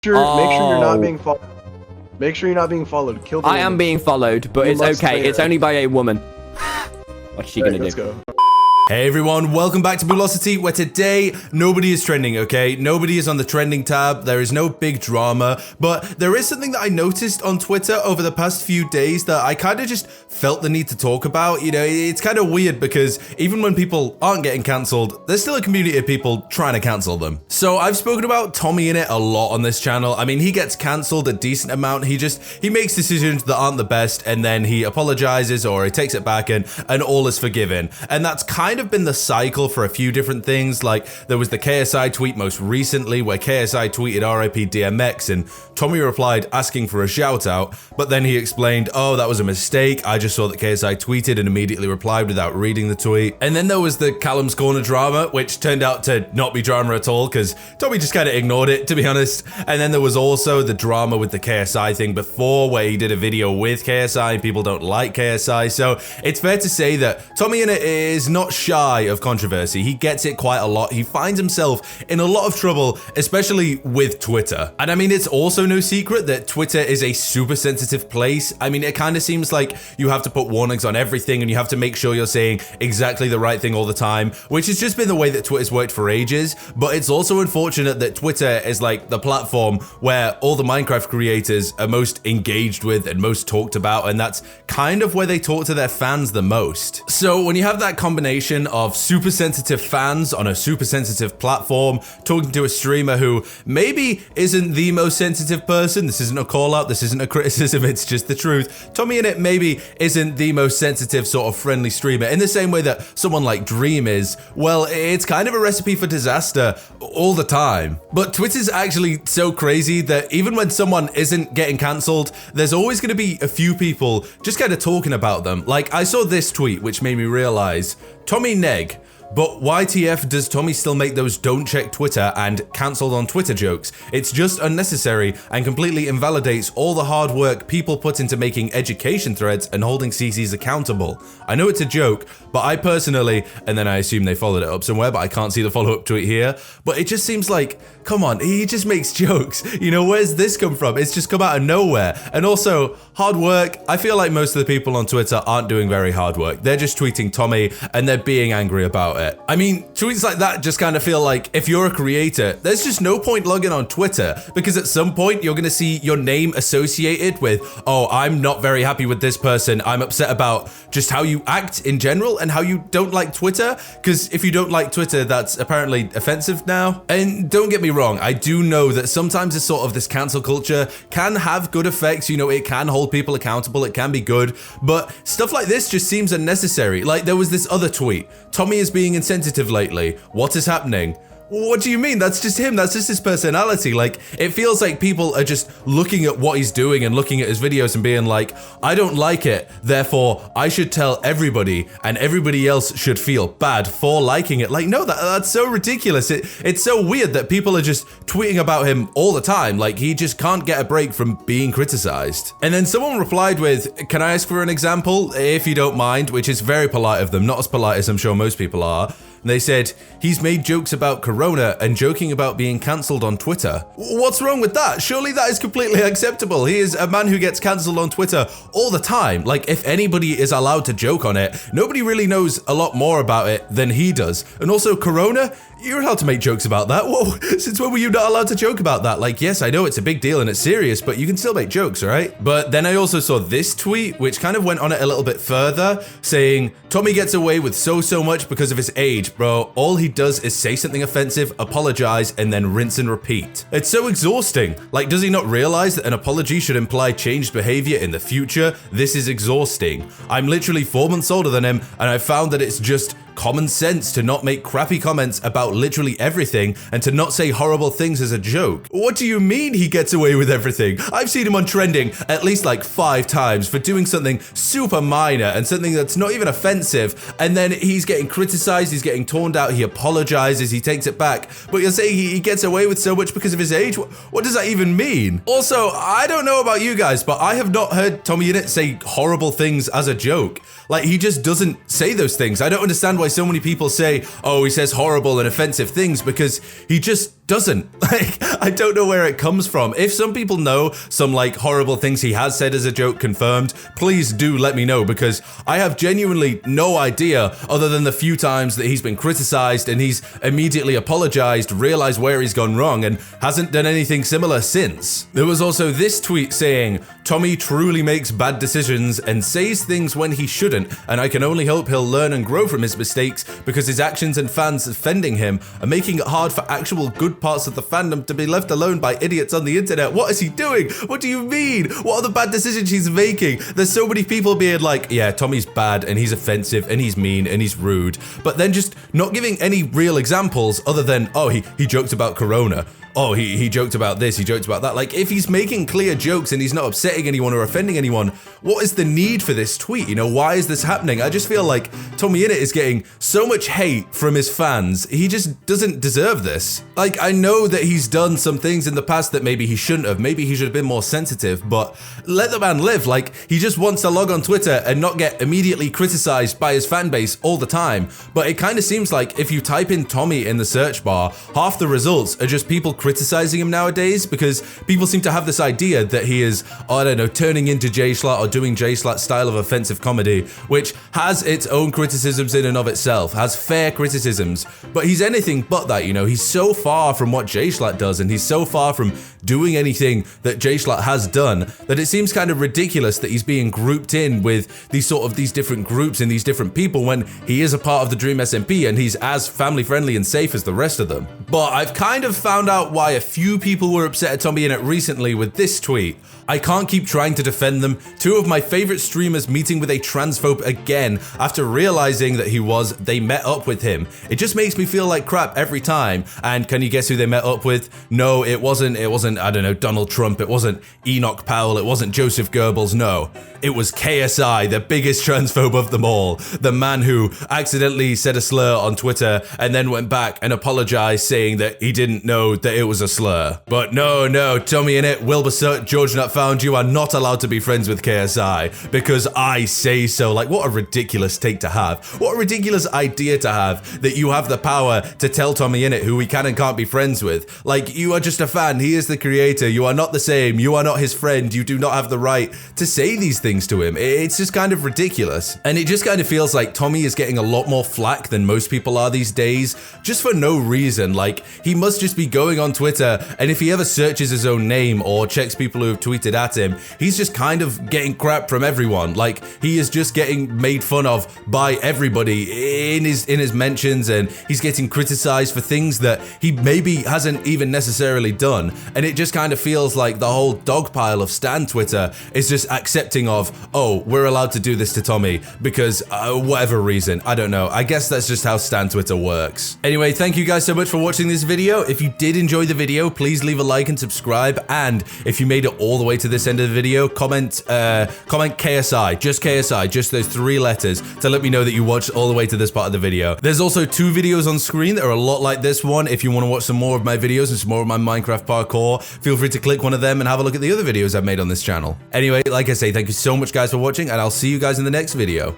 Make sure you're not Oh. being followed. Make sure you're not being followed. Kill the I woman. am being followed, but You it's must okay. clear. It's only by a woman. What's she gonna Let's do? go. Hey everyone, welcome back to Velocity, where today nobody is trending, okay? Nobody is on the trending tab, there is no big drama, but there is something that I noticed on Twitter over the past few days that I kind of just felt the need to talk about. You know, it's kind of weird because even when people aren't getting cancelled, there's still a community of people trying to cancel them. So I've spoken about TommyInnit a lot on this channel. I mean, he gets cancelled a decent amount. He makes decisions that aren't the best, and then he apologizes or he takes it back and all is forgiven. And that's kind of been the cycle for a few different things. Like there was the KSI tweet most recently where KSI tweeted RIP DMX and Tommy replied asking for a shout out, but then he explained, oh, that was a mistake. I just saw that KSI tweeted and immediately replied without reading the tweet. And then there was the Callum's Corner drama, which turned out to not be drama at all because Tommy just kind of ignored it, to be honest. And then there was also the drama with the KSI thing before where he did a video with KSI and people don't like KSI. So it's fair to say that TommyInnit is not shy of controversy. He gets it quite a lot. He finds himself in a lot of trouble, especially with Twitter. And I mean, it's also no secret that Twitter is a super sensitive place. I mean, it kind of seems like you have to put warnings on everything and you have to make sure you're saying exactly the right thing all the time, which has just been the way that Twitter's worked for ages. But it's also unfortunate that Twitter is like the platform where all the Minecraft creators are most engaged with and most talked about, and that's kind of where they talk to their fans the most. So when you have that combination of super sensitive fans on a super sensitive platform talking to a streamer who maybe isn't the most sensitive person, this isn't a call out, this isn't a criticism, it's just the truth. TommyInnit maybe isn't the most sensitive sort of friendly streamer in the same way that someone like Dream is. Well, it's kind of a recipe for disaster all the time. But Twitter's actually so crazy that even when someone isn't getting cancelled, there's always going to be a few people just kind of talking about them. Like I saw this tweet which made me realize, Tommy Neg, but YTF does Tommy still make those don't check Twitter and cancelled on Twitter jokes? It's just unnecessary and completely invalidates all the hard work people put into making education threads and holding CCs accountable. I know it's a joke, but I personally, and then I assume they followed it up somewhere, but I can't see the follow-up tweet here, but it just seems like, come on, he just makes jokes. You know, where's this come from? It's just come out of nowhere. And also, hard work, I feel like most of the people on Twitter aren't doing very hard work. They're just tweeting Tommy and they're being angry about it. I mean, tweets like that just kind of feel like if you're a creator, there's just no point logging on Twitter because at some point you're going to see your name associated with, oh, I'm not very happy with this person. I'm upset about just how you act in general and how you don't like Twitter. Because if you don't like Twitter, that's apparently offensive now. And don't get me wrong, I do know that sometimes this sort of this cancel culture can have good effects. You know, it can hold people accountable. It can be good, but stuff like this just seems unnecessary. Like there was this other tweet, Tommy is being insensitive lately. What is happening? What do you mean? That's just him. That's just his personality. Like, it feels like people are just looking at what he's doing and looking at his videos and being like, I don't like it, therefore I should tell everybody and everybody else should feel bad for liking it. Like, no, that's so ridiculous. It's so weird that people are just tweeting about him all the time. Like, he just can't get a break from being criticized. And then someone replied with, can I ask for an example, if you don't mind, which is very polite of them, not as polite as I'm sure most people are. And they said, he's made jokes about Corona and joking about being cancelled on Twitter. What's wrong with that? Surely that is completely acceptable. He is a man who gets cancelled on Twitter all the time. Like, if anybody is allowed to joke on it, nobody really knows a lot more about it than he does. And also, Corona, you're allowed to make jokes about that. Whoa, since when were you not allowed to joke about that? Like, yes, I know it's a big deal and it's serious, but you can still make jokes, right? But then I also saw this tweet, which kind of went on it a little bit further, saying, Tommy gets away with so much because of his age. Bro, all he does is say something offensive, apologize, and then rinse and repeat. It's so exhausting. Like, does he not realize that an apology should imply changed behavior in the future? This is exhausting. I'm literally 4 months older than him, and I found that it's just common sense to not make crappy comments about literally everything and to not say horrible things as a joke. What do you mean he gets away with everything? I've seen him on trending at least like 5 times for doing something super minor and something that's not even offensive, and then he's getting criticized, he's getting torn out, he apologizes, he takes it back, but you're saying he gets away with so much because of his age? What does that even mean? Also, I don't know about you guys, but I have not heard TommyInnit say horrible things as a joke. Like, he just doesn't say those things. I don't understand why so many people say, oh, he says horrible and offensive things, because he just doesn't. Like, I don't know where it comes from. If some people know some like horrible things he has said as a joke confirmed, please do let me know, because I have genuinely no idea other than the few times that he's been criticized and he's immediately apologized, realized where he's gone wrong, and hasn't done anything similar since. There was also this tweet saying, Tommy truly makes bad decisions and says things when he shouldn't, and I can only hope he'll learn and grow from his mistakes, because his actions and fans offending him are making it hard for actual good parts of the fandom to be left alone by idiots on the internet. What is he doing? What do you mean? What are the bad decisions he's making? There's so many people being like, yeah, Tommy's bad and he's offensive and he's mean and he's rude, but then just not giving any real examples other than, oh, he joked about Corona. Oh, he joked about this, he joked about that. Like, if he's making clear jokes and he's not upsetting anyone or offending anyone, what is the need for this tweet? You know, why is this happening? I just feel like TommyInnit is getting so much hate from his fans. He just doesn't deserve this. Like, I know that he's done some things in the past that maybe he shouldn't have. Maybe he should have been more sensitive, but let the man live. Like, he just wants to log on Twitter and not get immediately criticized by his fan base all the time. But it kind of seems like if you type in Tommy in the search bar, half the results are just people criticizing him nowadays, because people seem to have this idea that he is, I don't know, turning into Jay Schlatt or doing Jay Schlatt's style of offensive comedy, which has its own criticisms in and of itself, has fair criticisms, but he's anything but that, you know. He's so far from what Jay Schlatt does, and he's so far from doing anything that Jay Schlatt has done, that it seems kind of ridiculous that he's being grouped in with these different groups and these different people when he is a part of the Dream SMP and he's as family friendly and safe as the rest of them. But I've kind of found out why a few people were upset at TommyInnit recently with this tweet. I can't keep trying to defend them. Two of my favorite streamers meeting with a transphobe again after realizing that they met up with him. It just makes me feel like crap every time. And can you guess who they met up with? No, it wasn't, I don't know, Donald Trump. It wasn't Enoch Powell. It wasn't Joseph Goebbels. No, it was KSI, the biggest transphobe of them all. The man who accidentally said a slur on Twitter and then went back and apologized saying that he didn't know that it was a slur. But no, TommyInnit, Wilbur Sut, George Nutfound, you are not allowed to be friends with KSI because I say so. Like, what a ridiculous take to have. What a ridiculous idea to have, that you have the power to tell TommyInnit, who we can and can't be friends with. Like, you are just a fan. He is the creator. You are not the same. You are not his friend. You do not have the right to say these things to him. It's just kind of ridiculous. And it just kind of feels like Tommy is getting a lot more flack than most people are these days, just for no reason. Like, he must just be going on Twitter, and if he ever searches his own name or checks people who have tweeted at him, he's just kind of getting crap from everyone. Like, he is just getting made fun of by everybody in his mentions, and he's getting criticized for things that he maybe hasn't even necessarily done. And it just kind of feels like the whole dogpile of Stan Twitter is just accepting of, oh, we're allowed to do this to Tommy because whatever reason, I don't know. I guess that's just how Stan Twitter works. Anyway, thank you guys so much for watching this video. If you did enjoy the video, please leave a like and subscribe. And if you made it all the way to this end of the video, comment KSI, just those 3 letters to let me know that you watched all the way to this part of the video. There's also 2 videos on screen that are a lot like this one. If you want to watch some more of my videos and some more of my Minecraft parkour, feel free to click one of them and have a look at the other videos I've made on this channel. Anyway, like I say, thank you so much guys for watching, and I'll see you guys in the next video.